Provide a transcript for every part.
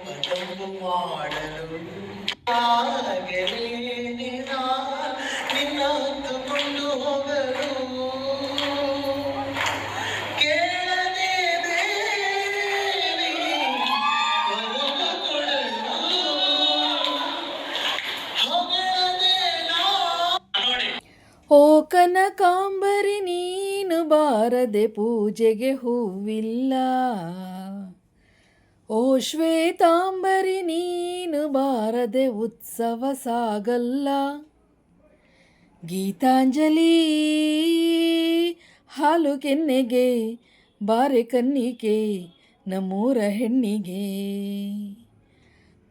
ಪಟವು ಮಾಡಲು ಆಗಲೇನೆ ನಿನ್ನ ಹೊತ್ತುಕೊಂಡು ಹೋಗಲು ಕೇಳದೆ ದೇವಿ ವರವ ಕೊಡಲು ಹೊಗಳದೆ ನೋಡಿ. ಓ ಕನಕಾಂಬರಿ ನೀನು ಬಾರದೆ ಪೂಜೆಗೆ ಹೂವಿಲ್ಲ, ಓ ಶ್ವೇತಾಂಬರಿ ನೀನು ಬಾರದೆ ಉತ್ಸವ ಸಾಗಲ್ಲ. ಗೀತಾಂಜಲಿ ಹಾಲು ಕೆನ್ನೆಗೆ ಬಾರೆ ಕನ್ನಿಕೆ ನಮ್ಮೂರ ಹೆಣ್ಣಿಗೆ.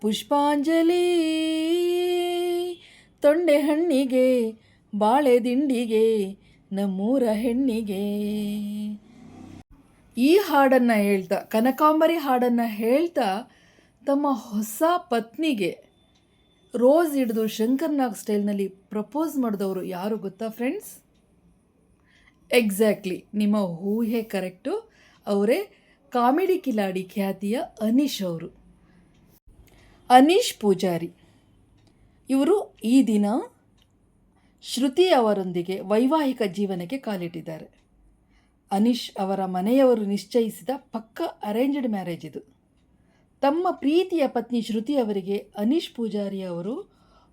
ಪುಷ್ಪಾಂಜಲಿ ತೊಂಡೆ ಹಣ್ಣಿಗೆ ಬಾಳೆ ದಿಂಡಿಗೆ ನಮ್ಮೂರ ಹೆಣ್ಣಿಗೆ. ಈ ಹಾಡನ್ನು ಹೇಳ್ತಾ, ಕನಕಾಂಬರಿ ಹಾಡನ್ನು ಹೇಳ್ತಾ ತಮ್ಮ ಹೊಸ ಪತ್ನಿಗೆ ರೋಸ್ ಹಿಡಿದು ಶಂಕರ್ನಾಗ್ ಸ್ಟೈಲ್ನಲ್ಲಿ ಪ್ರಪೋಸ್ ಮಾಡಿದವರು ಯಾರು ಗೊತ್ತಾ ಫ್ರೆಂಡ್ಸ್? ಎಕ್ಸಾಕ್ಟ್ಲಿ, ನಿಮ್ಮ ಊಹೆ ಕರೆಕ್ಟು. ಅವರೇ ಕಾಮಿಡಿ ಕಿಲಾಡಿ ಖ್ಯಾತಿಯ ಅನೀಶ್ ಅವರು. ಅನೀಶ್ ಪೂಜಾರಿ ಇವರು ಈ ದಿನ ಶ್ರುತಿ ಅವರೊಂದಿಗೆ ವೈವಾಹಿಕ ಜೀವನಕ್ಕೆ ಕಾಲಿಟ್ಟಿದ್ದಾರೆ. ಅನೀಶ್ ಅವರ ಮನೆಯವರು ನಿಶ್ಚಯಿಸಿದ ಪಕ್ಕ ಅರೇಂಜ್ಡ್ ಮ್ಯಾರೇಜ್ ಇದು. ತಮ್ಮ ಪ್ರೀತಿಯ ಪತ್ನಿ ಶ್ರುತಿ ಅವರಿಗೆ ಅನೀಶ್ ಪೂಜಾರಿ ಅವರು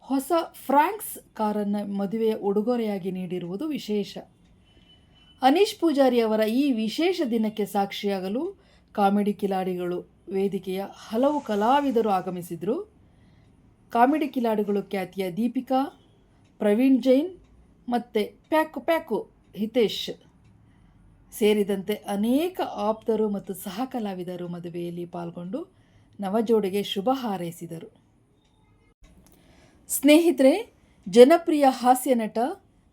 ಹೊಸ ಫ್ರಾಂಕ್ಸ್ ಕಾರನ್ನು ಮದುವೆಯ ಉಡುಗೊರೆಯಾಗಿ ನೀಡಿರುವುದು ವಿಶೇಷ. ಅನೀಶ್ ಪೂಜಾರಿ ಅವರ ಈ ವಿಶೇಷ ದಿನಕ್ಕೆ ಸಾಕ್ಷಿಯಾಗಲು ಕಾಮಿಡಿ ಕಿಲಾಡಿಗಳು ವೇದಿಕೆಯ ಹಲವು ಕಲಾವಿದರು ಆಗಮಿಸಿದರು. ಕಾಮಿಡಿ ಕಿಲಾಡಿಗಳು ಖ್ಯಾತಿಯ ದೀಪಿಕಾ, ಪ್ರವೀಣ್ ಜೈನ್ ಮತ್ತು ಪ್ಯಾಕು ಹಿತೇಶ್ ಸೇರಿದಂತೆ ಅನೇಕ ಆಪ್ತರು ಮತ್ತು ಸಹ ಕಲಾವಿದರು ಮದುವೆಯಲ್ಲಿ ಪಾಲ್ಗೊಂಡು ನವಜೋಡಿಗೆ ಶುಭ ಹಾರೈಸಿದರು. ಸ್ನೇಹಿತರೆ, ಜನಪ್ರಿಯ ಹಾಸ್ಯ ನಟ,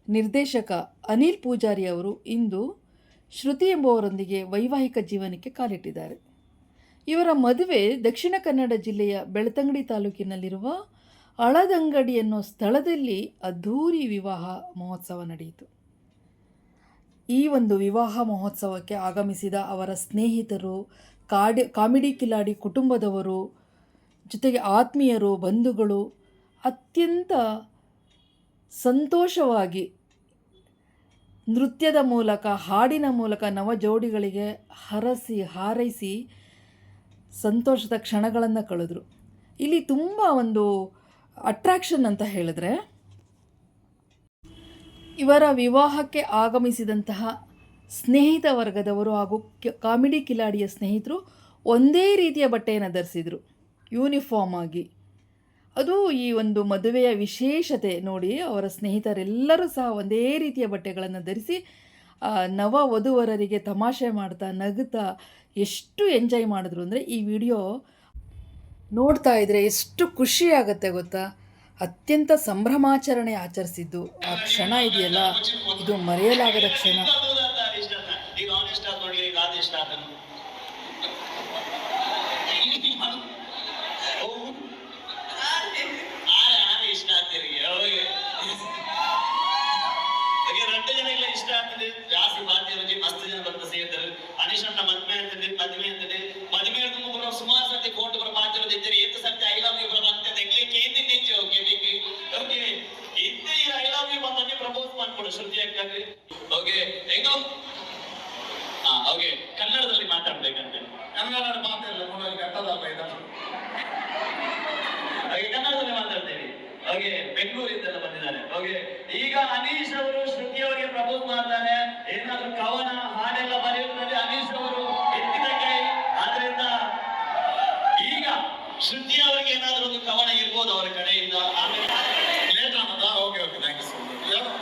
ನಿರ್ದೇಶಕ ಅನಿಲ್ ಪೂಜಾರಿ ಅವರು ಇಂದು ಶ್ರುತಿ ಎಂಬುವರೊಂದಿಗೆ ವೈವಾಹಿಕ ಜೀವನಕ್ಕೆ ಕಾಲಿಟ್ಟಿದ್ದಾರೆ. ಇವರ ಮದುವೆ ದಕ್ಷಿಣ ಕನ್ನಡ ಜಿಲ್ಲೆಯ ಬೆಳ್ತಂಗಡಿ ತಾಲೂಕಿನಲ್ಲಿರುವ ಅಳದಂಗಡಿ ಅನ್ನೋ ಸ್ಥಳದಲ್ಲಿ ಅದ್ಧೂರಿ ವಿವಾಹ ಮಹೋತ್ಸವ ನಡೆಯಿತು. ಈ ಒಂದು ವಿವಾಹ ಮಹೋತ್ಸವಕ್ಕೆ ಆಗಮಿಸಿದ ಅವರ ಸ್ನೇಹಿತರು, ಕಾಮಿಡಿ ಕಿಲಾಡಿ ಕುಟುಂಬದವರು, ಜೊತೆಗೆ ಆತ್ಮೀಯರು, ಬಂಧುಗಳು ಅತ್ಯಂತ ಸಂತೋಷವಾಗಿ ನೃತ್ಯದ ಮೂಲಕ, ಹಾಡಿನ ಮೂಲಕ ನವಜೋಡಿಗಳಿಗೆ ಹಾರೈಸಿ ಸಂತೋಷದ ಕ್ಷಣಗಳನ್ನು ಕಳೆದರು. ಇಲ್ಲಿ ತುಂಬ ಒಂದು ಅಟ್ರಾಕ್ಷನ್ ಅಂತ ಹೇಳಿದ್ರೆ, ಇವರ ವಿವಾಹಕ್ಕೆ ಆಗಮಿಸಿದಂತಹ ಸ್ನೇಹಿತ ವರ್ಗದವರು ಹಾಗೂ ಕಾಮಿಡಿ ಕಿಲಾಡಿಯ ಸ್ನೇಹಿತರು ಒಂದೇ ರೀತಿಯ ಬಟ್ಟೆಯನ್ನು ಧರಿಸಿದರು, ಯೂನಿಫಾರ್ಮ್ ಆಗಿ. ಅದು ಈ ಒಂದು ಮದುವೆಯ ವಿಶೇಷತೆ ನೋಡಿ. ಅವರ ಸ್ನೇಹಿತರೆಲ್ಲರೂ ಸಹ ಒಂದೇ ರೀತಿಯ ಬಟ್ಟೆಗಳನ್ನು ಧರಿಸಿ ನವ ವಧುವರರಿಗೆ ತಮಾಷೆ ಮಾಡ್ತಾ ನಗುತ್ತಾ ಎಷ್ಟು ಎಂಜಾಯ್ ಮಾಡಿದ್ರು ಅಂದರೆ, ಈ ವಿಡಿಯೋ ನೋಡ್ತಾ ಇದ್ದರೆ ಎಷ್ಟು ಖುಷಿಯಾಗತ್ತೆ ಗೊತ್ತಾ. ಅತ್ಯಂತ ಸಂಭ್ರಮಾಚರಣೆ ಆಚರಿಸಿದ್ದು ಆ ಕ್ಷಣ ಇದೆಯಲ್ಲ, ಇದು ಮರೆಯಲಾಗದ ಕ್ಷಣ. ಇಷ್ಟ ಆಗ್ತದೆ ಜಾಸ್ತಿ ಬಾಧ್ಯರು ಮಸ್ತ್ ಜನ ಬಂದು ಸೇರ್ತಾರೆ. ಅನೀಶ್ ಅಣ್ಣ ಮದ್ಮೆ ಅಂತದೆ ಮದುವೆ ಮುಗ್ರು ಸುಮಾರು ಸರ್ತಿ ಫೋಟೋ ಬರ ಮಾತಿರೋದಿದ್ದರೆ ಏತು ಸರ್ತಿ ಐ ಲವ್ ಯು ಬರ ಅಂತ ತೆಗ್ಲಿಕ್ಕೆ ಏನಿನ್ ನಿಂಚೆ ಓಕೆ ಓಕೆ ಇದ್ದೇ ಐ ಲವ್ ಯು ಬಂದಲ್ಲಿ ಪ್ರಪೋಸ್ ಮಾಡ್ಕೊಡು ಶ್ರುತಿ ಅಕ್ಕಗೆ. ಓಕೆ ಹೆಂಗ ಓಕೆ ಕನ್ನಡದಲ್ಲಿ ಮಾತಾಡ್ಬೇಕಂತೆ. ಕನ್ನಡ ಮಾತಾಡಲ್ಲ ನೋಡೋಕೆ ಕಟ್ಟದಲ್ಲ ಇದನ್ನು. ಕನ್ನಡದಲ್ಲಿ ಮಾತಾಡ್ತೇವೆ. ಓಕೆ ಬೆಂಗಳೂರಿಂದೆಲ್ಲ ಬಂದಿದ್ದಾರೆ. ಓಕೆ ಈಗ ಅನೀಶ್ ಅವರು ಶ್ರುತಿ ಅವರಿಗೆ ಪ್ರಪೋಸ್ ಮಾಡ್ತಾರೆ. ಏನಾದ್ರೂ ಕವನ ಹಾಡೆಲ್ಲ ಬರೆಯುವುದರಲ್ಲಿ ಅನೀಶ್ ಅವರು ಎತ್ತಿದ ಕೈ. ಆದ್ರಿಂದ ಈಗ ಶ್ರುತಿ ಅವರಿಗೆ ಏನಾದ್ರೂ ಒಂದು ಕವನ ಇರ್ಬೋದು ಅವರ ಕಡೆಯಿಂದ. ಆಮೇಲೆ ಲೇಟ್ ಆಗೋದಾ? Okay okay thank you so much.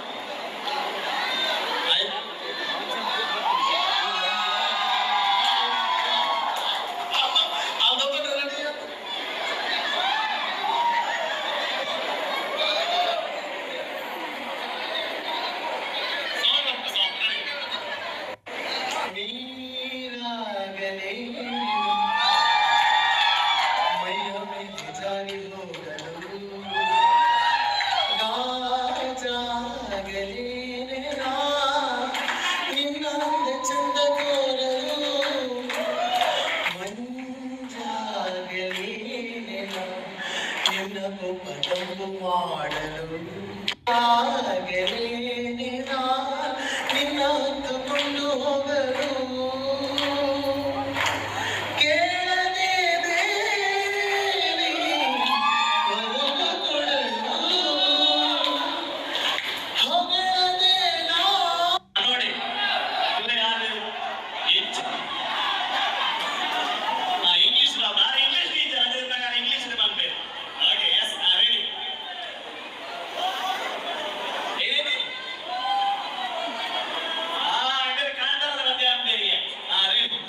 ಮೈಯ ಮೇಲೆ ಜಾರಿ ಹೋಗಲು ಪಟಂಬು ಮಾಡಲು ಆಗಲೇನೆ ನಿನ್ನ ಹೊತ್ತುಕೊಂಡು ಹೋಗಲು ಕೇಳದೆ ದೇವಿ ವರವ ಕೊಡಲು ಹೊಗಳದೆ ನೋಡಿ ಇವ್ರು ಯಾರು ಹೆಚ್ಚು ಇಂಗ್ಲಿಷ್ ನಾನು ಇಂಗ್ಲಿಷ್ ಟೀಚರ್ ಅದ್ರ ಪ್ರಕಾರ ಇಂಗ್ಲಿಷ್ ಮಾಡ್ಬೇಕು. ಓಕೆ ಎಸ್ ರೆಡಿ ಏನೇನು ಹಂಗಾರೆ ಕಾಂತಾರದ ಮಧ್ಯ ಅಂತೇರಿಗೆ ರೆಡಿ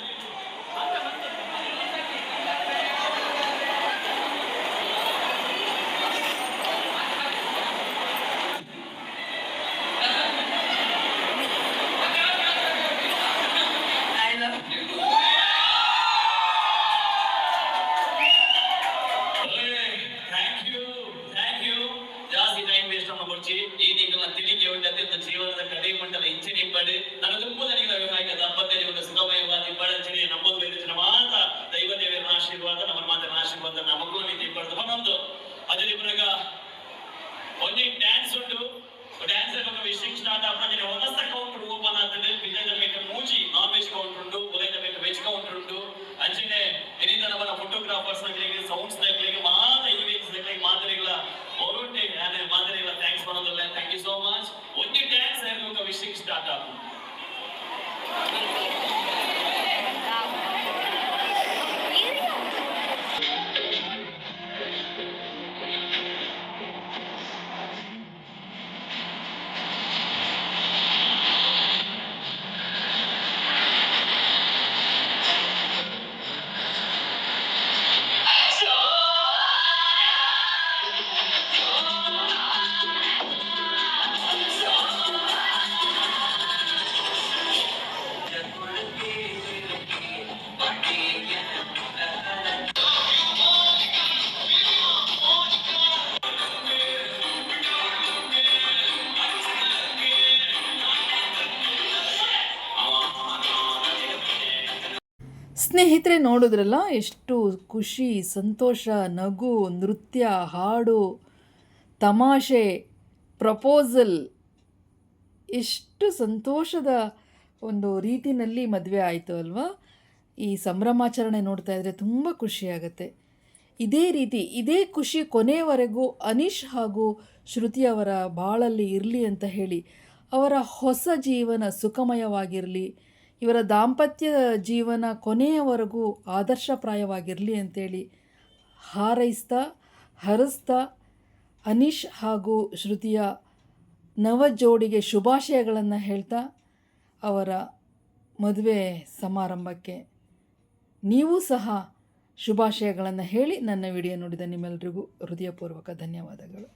ಥ್ಯಾಂಕ್ ಯು ಜಾಸ್ತಿ ಟೈಮ್ ವೇಸ್ಟ್ ಮಾಡ್ಕೊಡ್ಚಿ ಈ ನಿಂಗಳ ತಿಳಿಕೆ ಉಂಟು ಅತ್ಯಂತ ಜೀವನದ ಕಡೆ ಮಂಡಲ ಇಂಚಿನ ಇಪ್ಪಡು ನಾನು ತುಂಬ ನನಗೆ ವಿವಾಹ ದಂಪತ್ಯ ಒಂದು ಸುಖಮಯವಾದ ಇಬ್ಬಳಂಚಿನ ನಮ್ಮದು ಬೆಳೆದಿನ ಮಾತ ದೈವ ದೇವರ ಆಶೀರ್ವಾದ ನಮ್ಮ ಮಾತನ ಆಶೀರ್ವಾದ ನಮಗೂ ನೀತಿ ಇಬ್ಬರದು ಹನ್ನೊಂದು ಅದೇ ನಿಮ್ಮನಾಗ ಒಂದೇ ಡ್ಯಾನ್ಸ್ ಉಂಟು ಡ್ಯಾನ್ಸ್ ఒక విషయం స్టార్ట్ అప్పుడు ಹೊಸ ಕೌಂಟರ್ ಓಪನ್ ಆಗ್ತದೆ ಬಿಜೆದ ಬೇಕ ಮೂಜಿ ನಾನ್ ವೆಜ್ ಕೌಂಟರ್ ಉಂಟು ಉದಯದ ಬೇಕ ವೆಜ್ ಕೌಂಟರ್ ಉಂಟು ಅಂಚಿನೆ ಇದರಿಂದ ನಮ್ಮ ಫೋಟೋಗ್ರಾಫರ್ಸ್ ಗಳಿಗೆ ಸೌಂಡ್ಸ್ ಗಳಿಗೆ ಮಾತ್ರ ಈವೆಂಟ್ಸ್ ಗಳಿಗೆ ಮಾದರಿಗಳ ಹೊರಟೆ ಮಾದರಿಗಳ ಥ್ಯಾಂಕ್ಸ್ ಮಾಡೋದಿಲ್ಲ ಥ್ಯಾಂಕ್ ಯು ಸೋ ಮಚ್ ಒಂದೇ ಡ್ಯಾನ್ಸ್ ఒక ವಿಷయం ಸ್ಟಾರ್ಟ್ ಆಗ್ತದೆ ಸ್ನೇಹಿತರೆ ನೋಡಿದ್ರಲ್ಲ ಎಷ್ಟು ಖುಷಿ ಸಂತೋಷ ನಗು ನೃತ್ಯ ಹಾಡು ತಮಾಷೆ ಪ್ರಪೋಸಲ್ ಎಷ್ಟು ಸಂತೋಷದ ಒಂದು ರೀತಿಯಲ್ಲಿ ಮದುವೆ ಆಯಿತು ಅಲ್ವಾ. ಈ ಸಂಭ್ರಮಾಚರಣೆ ನೋಡ್ತಾ ಇದ್ದರೆ ತುಂಬ ಖುಷಿಯಾಗತ್ತೆ. ಇದೇ ರೀತಿ ಇದೇ ಖುಷಿ ಕೊನೆಯವರೆಗೂ ಅನೀಶ್ ಹಾಗೂ ಶ್ರುತಿಯವರ ಬಾಳಲ್ಲಿ ಇರಲಿ ಅಂತ ಹೇಳಿ ಅವರ ಹೊಸ ಜೀವನ ಸುಖಮಯವಾಗಿರಲಿ, ಇವರ ದಾಂಪತ್ಯ ಜೀವನ ಕೊನೆಯವರೆಗೂ ಆದರ್ಶಪ್ರಾಯವಾಗಿರಲಿ ಅಂತೇಳಿ ಹಾರೈಸ್ತಾ ಹರಸ್ತಾ ಅನೀಶ್ ಹಾಗೂ ಶ್ರುತಿಯ ನವ ಜೋಡಿಗೆ ಶುಭಾಶಯಗಳನ್ನು ಹೇಳ್ತಾ ಅವರ ಮದುವೆ ಸಮಾರಂಭಕ್ಕೆ ನೀವು ಸಹ ಶುಭಾಶಯಗಳನ್ನು ಹೇಳಿ ನನ್ನ ವಿಡಿಯೋ ನೋಡಿದ ನಿಮ್ಮೆಲ್ಲರಿಗೂ ಹೃದಯಪೂರ್ವಕ ಧನ್ಯವಾದಗಳು.